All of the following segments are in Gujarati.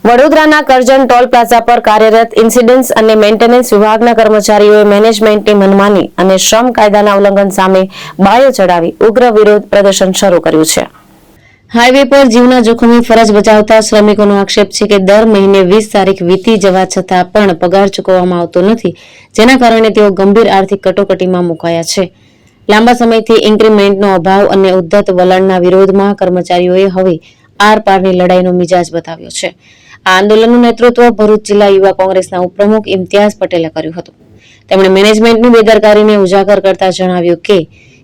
વડોદરાના કરજણ ટોલ પ્લાઝા પર કાર્યરત ઇન્સિડન્સ અને મેન્ટેનન્સ વિભાગના કર્મચારીઓએ મેનેજમેન્ટની મનમાની અને શ્રમ કાયદાના ઉલ્લંઘન સામે બાયો ચડાવી ઉગ્ર વિરોધ પ્રદર્શન શરૂ કર્યું છે। હાઈવે પર જીવના જોખમે ફરજ બજાવતા શ્રમિકોનો આક્ષેપ છે કે દર મહિને 20 તારીખ વીતી જવા છતાં પણ પગાર ચૂકવવામાં આવતો નથી, જેના કારણે તેઓ ગંભીર આર્થિક કટોકટીમાં મુકાયા છે। લાંબા સમયથી ઇન્ક્રીમેન્ટનો અભાવ અને ઉદ્ધત વલણના વિરોધમાં કર્મચારીઓએ હવે આર પારની લડાઈનો મિજાજ બતાવ્યો છે। આ આંદોલનનું નેતૃત્વ ભરૂચ જિલ્લા યુવા કોંગ્રેસના ઉપપ્રમુખ ઇમ્તિયાઝ પટેલે કર્યું હતું। તેમણે મેનેજમેન્ટની બેદરકારીને ઉજાગર કરતા જણાવ્યું કે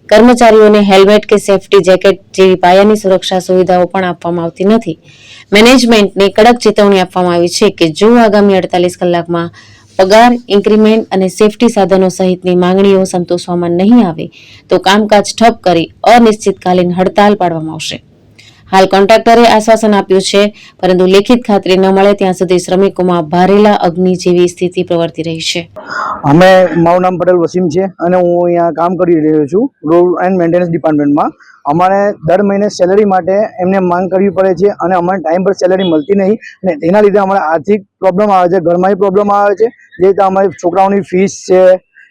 કર્મચારીઓને હેલ્મેટ કે સેફટી જેકેટ જેવી પાયાની સુરક્ષા સુવિધાઓ પણ આપવામાં આવતી નથી। મેનેજમેન્ટને કડક ચેતવણી આપવામાં આવી છે કે જો આગામી 48 કલાકમાં પગાર, ઇન્ક્રીમેન્ટ અને સેફટી સાધનો સહિતની માંગણીઓ સંતોષવામાં નહીં આવે તો કામકાજ ઠપ કરી અનિશ્ચિતકાલીન હડતાલ પાડવામાં આવશે। હાલ કોન્ટ્રાક્ટરે આશ્વાસન આપ્યું છે, પરંતુ લેખિત ખાતરી ન મળે ત્યાં સુધી શ્રમિકોમાં ભારેલા અગ્નિ જેવી સ્થિતિ પ્રવર્તી રહી છે। અમે મારું નામ પટેલ વસીમ છે અને હું અહીંયા કામ કરી રહ્યો છું રોડ એન્ડ મેન્ટેનન્સ ડિપાર્ટમેન્ટમાં। અમારે દર મહિને સેલેરી માટે એમને માંગ કરવી પડે છે અને અમને ટાઈમ પર સેલેરી મળતી નહીં અને તેના લીધે અમારે આર્થિક પ્રોબ્લેમ આવે છે, ઘરમાં પ્રોબ્લેમ આવે છે। જે રીતે અમારી છોકરાઓની ફીસ છે,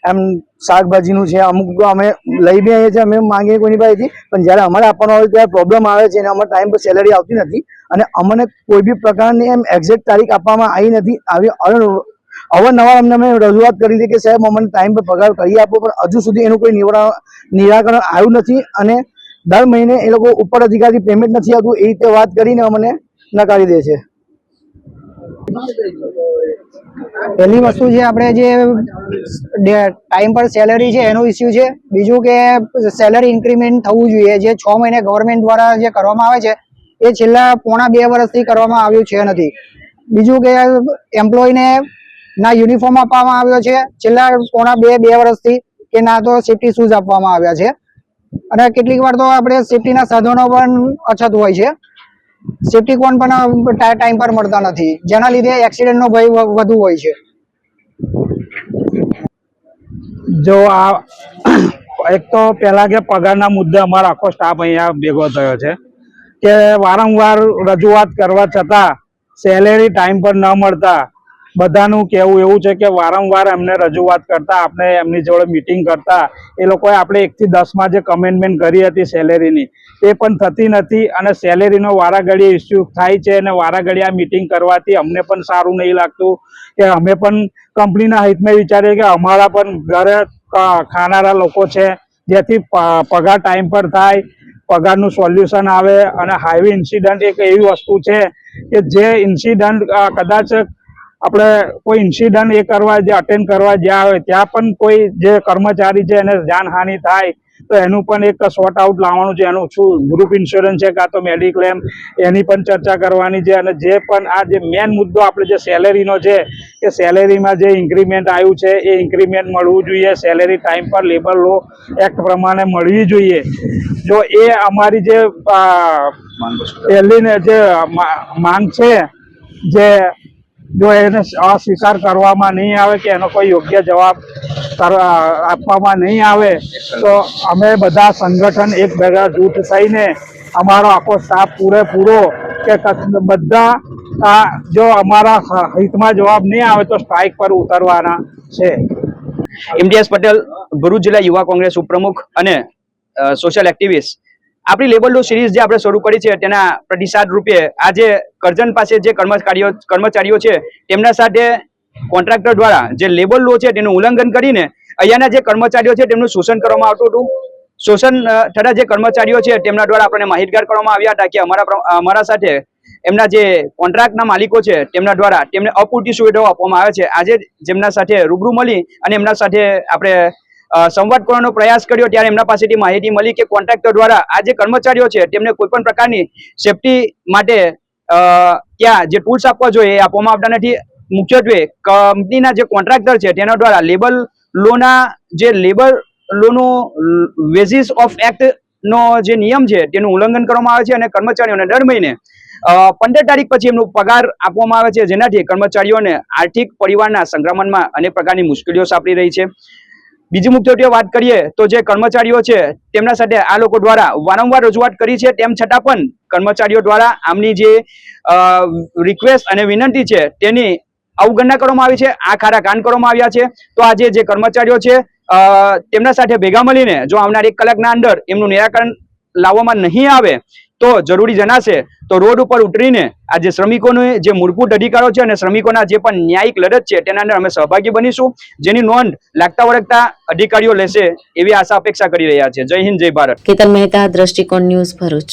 એમ શાકભાજીનું છે, અમુક અમે લઈ બી આવીએ છીએ, અમે માંગીએ કોઈની પાસેથી, પણ જ્યારે અમારે આપવાનો હોય ત્યારે પ્રોબ્લેમ આવે છે અને અમારે ટાઈમ પર સેલેરી આવતી નથી અને અમને કોઈ બી પ્રકારની એમ એક્ઝેક્ટ તારીખ આપવામાં આવી નથી। આવી અવારનવાર અમે રજૂઆત કરી હતી કે સાહેબ અમને ટાઈમ પર પગાર કરી આપો, પણ હજુ સુધી એનું કોઈ નિરાકરણ આવ્યું નથી અને દર મહિને એ લોકો ઉપર અધિકારી પેમેન્ટ નથી આવતું એ રીતે વાત કરીને અમને નકારી દે છે। પહેલી વસ્તુ છે આપણે જે ટાઈમ પર સેલેરી છે એનો ઇસ્યુ છે। બીજું કે સેલરી ઇન્ક્રીમેન્ટ થવું જોઈએ, જે 6 મહિને ગવર્મેન્ટ દ્વારા જે કરવામાં આવે છે એ છેલ્લા પોણા 2 વર્ષથી કરવામાં આવ્યું છે નથી। બીજું કે એમ્પ્લોયને ના યુનિફોર્મ આપવામાં આવ્યો છે છેલ્લા પોણા 2 વર્ષથી, કે ના તો સેફટી શૂઝ આપવામાં આવ્યા છે અને કેટલીક વાર તો આપણે સેફટીના સાધનો પણ અછત હોય છે। સેફટી કોન પણ ટાઈમ પર મળતા નથી, જેના લીધે એક્સિડન્ટનો ભય વધુ હોય છે। જો આ એક તો પહેલા કે પગારના મુદ્દે અમારો આખો સ્ટાફ અહીંયા ભેગો થયો છે કે વારંવાર રજૂઆત કરવા છતાં સેલેરી ટાઈમ પર ન મળતા બધાનું કહેવું એવું છે કે વારંવાર એમને રજૂઆત કરતા, આપણે એમની જોડે મિટિંગ કરતા એ લોકોએ આપણે 1 થી 10માં જે કમેન્ટમેન્ટ કરી હતી સેલેરીની તે પણ થતી નથી અને સેલેરીનો વારાઘડીએ ઇસ્યુ થાય છે અને વારાઘડીએ આ મિટિંગ કરવાથી અમને પણ સારું નહીં લાગતું કે અમે પણ કંપનીના હિતમાં વિચારીએ કે અમારા પણ ઘરે ખાનારા લોકો છે, જેથી પગાર ટાઈમ પર થાય, પગારનું સોલ્યુશન આવે। અને હાઈવે ઇન્સિડન્ટ એક એવી વસ્તુ છે કે જે ઇન્સિડન્ટ કદાચ આપણે કોઈ ઇન્સિડન્ટ જે અટેન્ડ કરવા જ્યાં હોય ત્યાં પણ કોઈ જે કર્મચારી છે એને જાનહાનિ થાય તો એનું પણ એક સોર્ટ આઉટ લાવવાનું છે। એનું શું ગ્રુપ ઇન્સ્યોરન્સ છે કાં તો મેડિક્લેમ, એની પણ ચર્ચા કરવાની છે। અને જે પણ આ જે મેન મુદ્દો આપણે જે સેલેરીનો છે કે સેલેરીમાં જે ઇન્ક્રીમેન્ટ આવ્યું છે એ ઇન્ક્રીમેન્ટ મળવું જોઈએ, સેલેરી ટાઈમ પર લેબર લો એક્ટ પ્રમાણે મળવી જોઈએ। જો એ અમારી જે પહેલીને જે માંગ છે, જે જો એને અસ્વીકાર કરવામાં નહીં આવે કે એનો કોઈ યોગ્ય જવાબ આપવામાં નહીં આવે તો અમે બધા સંગઠન એક ભેગા જૂથ થઈને અમારો આખો સ્ટાફ પૂરેપૂરો કે બધા જો અમારા હિતમાં જવાબ નહીં આવે તો સ્ટ્રાઇક પર ઉતરવાના છે। ઇમ્તિયાઝ પટેલ, ભરૂચ જિલ્લા યુવા કોંગ્રેસ ઉપપ્રમુખ અને સોશિયલ એક્ટિવિસ્ટ। આપણી લેબર લો સિરીઝ જે આપણે શરૂ કરી છે તેના પ્રતિસાદ રૂપે આજે કરજણ પાસે જે કર્મચારીઓ છે તેમના સાથે કોન્ટ્રાક્ટર દ્વારા જે લેબર લો છે તેનું ઉલ્લંઘન કરીને અહીંયાના જે કર્મચારીઓ છે તેમનું શોષણ કરવામાં આવતું હતું। શોષણ થતા જે કર્મચારીઓ છે તેમના દ્વારા આપણને માહિતગાર કરવામાં આવ્યા હતા કે અમારા સાથે એમના જે કોન્ટ્રાક્ટના માલિકો છે તેમના દ્વારા તેમને અપૂરતી સુવિધાઓ આપવામાં આવે છે। આજે જેમના સાથે રૂબરૂ મળી અને એમના સાથે આપણે સંવાદ કરવાનો પ્રયાસ કર્યો ત્યારે એમના પાસેથી માહિતી મળી કે કોન્ટ્રાક્ટર દ્વારા આ જે કર્મચારીઓ છે તેમને કોઈ પણ પ્રકારની સેફટી માટે ત્યાં જે ટૂલ્સ આપવા જોઈએ એ આપવામાં આવતા નથી। મુખ્યત્વે કંપનીના જે કોન્ટ્રાક્ટર છે તેના દ્વારા લેબર લોનો વેજીસ ઓફ એક્ટ નો જે નિયમ છે તેનું ઉલ્લંઘન કરવામાં આવે છે અને કર્મચારીઓને દર મહિને 15 તારીખ પછી એમનો પગાર આપવામાં આવે છે, જેનાથી કર્મચારીઓને આર્થિક પરિવારના સંક્રમણમાં અનેક પ્રકારની મુશ્કેલીઓ સાંપડી રહી છે। બીજી મુખ્યત્વે વાત કરીએ તો જે કર્મચારીઓ છે તેમના સાથે આ લોકો દ્વારા વારંવાર રજૂઆત કરી છે, તેમ છતાં પણ કર્મચારીઓ દ્વારા આમની જે રિક્વેસ્ટ અને વિનંતી છે તેની અવગણના કરવામાં આવી છે, આ ખારા કાન કરવામાં આવ્યા છે. તો આજે જે કર્મચારીઓ છે તેમના સાથે ભેગા મળીને જો આવનાર 1 કલાકના અંદર એમનું નિરાકરણ લાવવામાં નહીં આવે તો જરૂરી જણાશે તો રોડ ઉપર ઉતરીને આ જે શ્રમિકોને જે મૂળભૂત અધિકારો છે અને શ્રમિકોના જે પણ ન્યાયિક લડત છે તેના અંદર અમે સહભાગી બનીશું, જેની નોંધ લાગતા વળગતા અધિકારીઓ લેશે એવી આશા અપેક્ષા કરી રહ્યા છે. જય હિન્દ, જય ભારત. કેતન મહેતા, દ્રષ્ટિકોણ ન્યૂઝ, ભરૂચ.